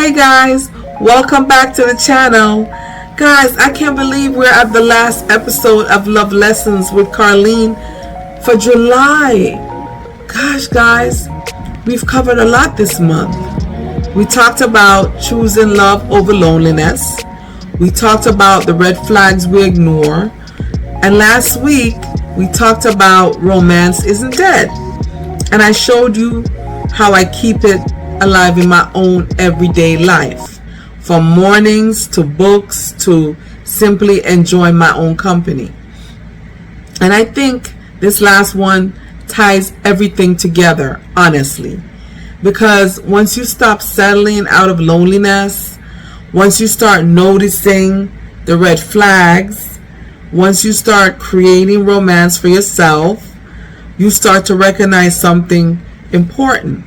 Hey guys, welcome back to the channel. Guys, I can't believe we're at the last episode of Love Lessons with Karlene for July. Gosh guys, we've covered a lot this month. We talked about choosing love over loneliness. We talked about the red flags we ignore. And last week, we talked about romance isn't dead. And I showed you how I keep it alive in my own everyday life, from mornings to books to simply enjoying my own company. And I think this last one ties everything together, honestly, because once you stop settling out of loneliness, once you start noticing the red flags, once you start creating romance for yourself, you start to recognize something important: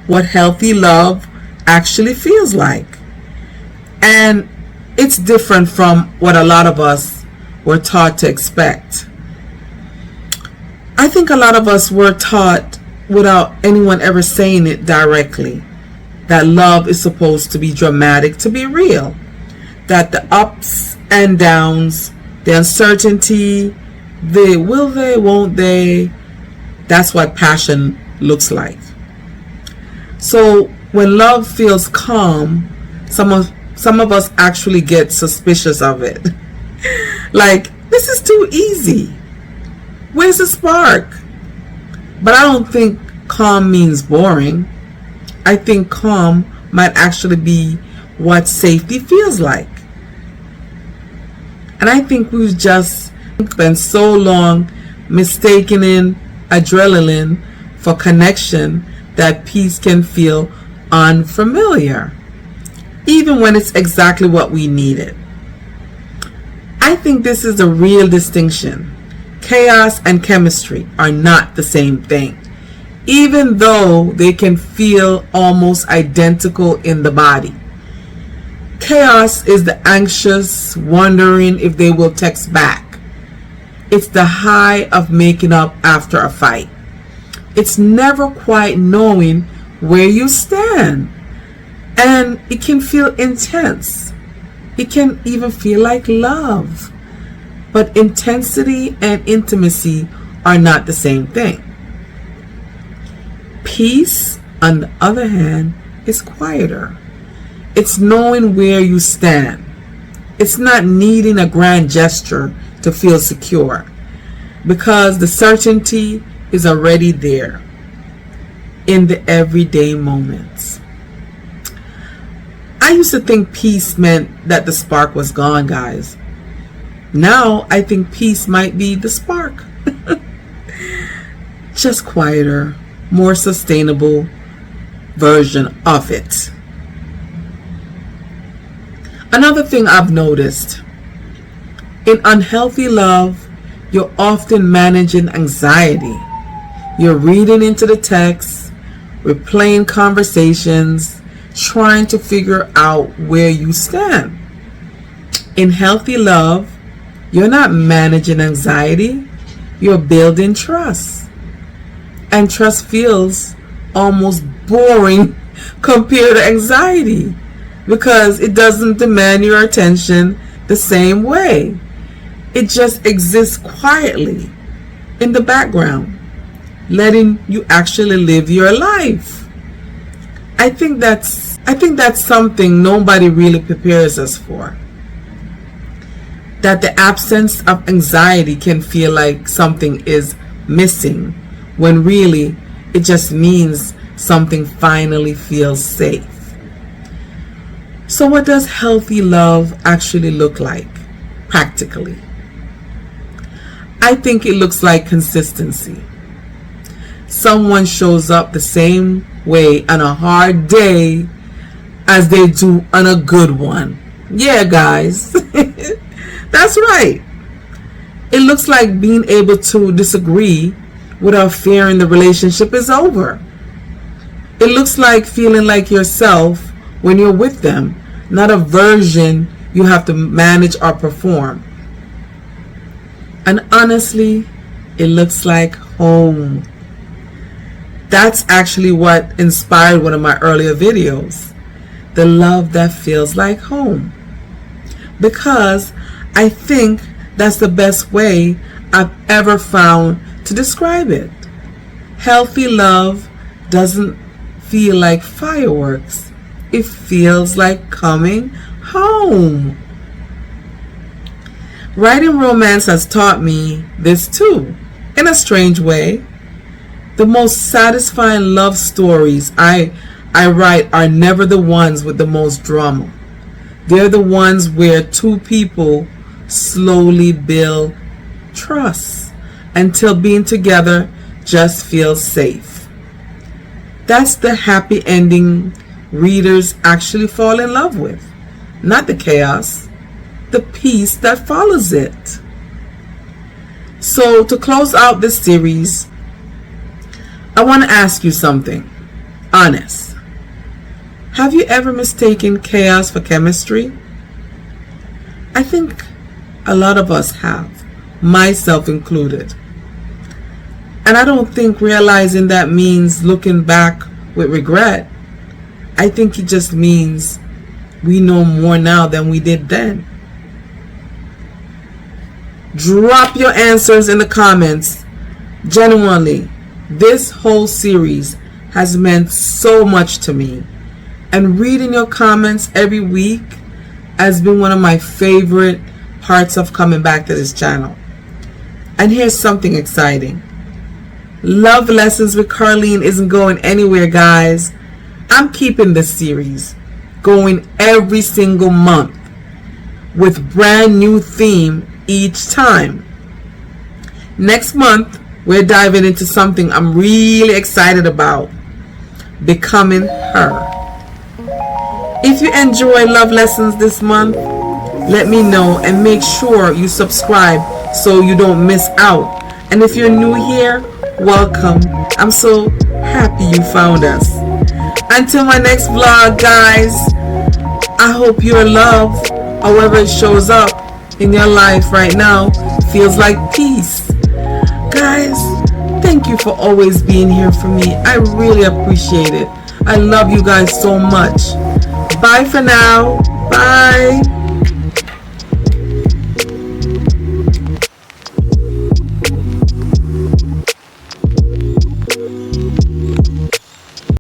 what healthy love actually feels like. And it's different from what a lot of us were taught to expect. I think a lot of us were taught, without anyone ever saying it directly, that love is supposed to be dramatic to be real, that the ups and downs, the uncertainty, the will they, won't they, that's what passion looks like. So when love feels calm, some of us actually get suspicious of it. Like, this is too easy. Where's the spark? But I don't think calm means boring. I think calm might actually be what safety feels like. And I think we've just spent so long mistaking adrenaline for connection that peace can feel unfamiliar, even when it's exactly what we needed. I think this is a real distinction. Chaos and chemistry are not the same thing, even though they can feel almost identical in the body. Chaos is the anxious, wondering if they will text back. It's the high of making up after a fight. It's never quite knowing where you stand. And it can feel intense. It can even feel like love. But intensity and intimacy are not the same thing. Peace, on the other hand, is quieter. It's knowing where you stand. It's not needing a grand gesture to feel secure, because the certainty is already there in the everyday moments. I used to think peace meant that the spark was gone, guys. Now I think peace might be the spark. Just quieter, more sustainable version of it. Another thing I've noticed: in unhealthy love, you're often managing anxiety. You're reading into the text, replaying conversations, trying to figure out where you stand. In healthy love, you're not managing anxiety, you're building trust. And trust feels almost boring compared to anxiety, because it doesn't demand your attention the same way. It just exists quietly in the background, letting you actually live your life. I think that's something nobody really prepares us for. That the absence of anxiety can feel like something is missing, when really it just means something finally feels safe. So what does healthy love actually look like, practically? I think it looks like consistency. Someone shows up the same way on a hard day as they do on a good one. Yeah, guys. That's right. It looks like being able to disagree without fearing the relationship is over. It looks like feeling like yourself when you're with them, not a version you have to manage or perform. And honestly, it looks like home. That's actually what inspired one of my earlier videos, the love that feels like home. Because I think that's the best way I've ever found to describe it. Healthy love doesn't feel like fireworks. It feels like coming home. Writing romance has taught me this too, in a strange way. The most satisfying love stories I write are never the ones with the most drama. They're the ones where two people slowly build trust until being together just feels safe. That's the happy ending readers actually fall in love with, not the chaos, the peace that follows it. So to close out this series, I want to ask you something honest. Have you ever mistaken chaos for chemistry? I think a lot of us have, myself included. And I don't think realizing that means looking back with regret. I think it just means we know more now than we did then. Drop your answers in the comments. Genuinely, this whole series has meant so much to me. And reading your comments every week has been one of my favorite parts of coming back to this channel. And here's something exciting. Love Lessons with Karlene isn't going anywhere, guys. I'm keeping this series going every single month with brand new theme each time. Next month, we're diving into something I'm really excited about, becoming her. If you enjoy Love Lessons this month, let me know and make sure you subscribe so you don't miss out. And if you're new here, welcome. I'm so happy you found us. Until my next vlog, guys, I hope your love, however it shows up in your life right now, feels like peace. Guys, thank you for always being here for me. I really appreciate it. I love you guys so much. Bye for now. Bye.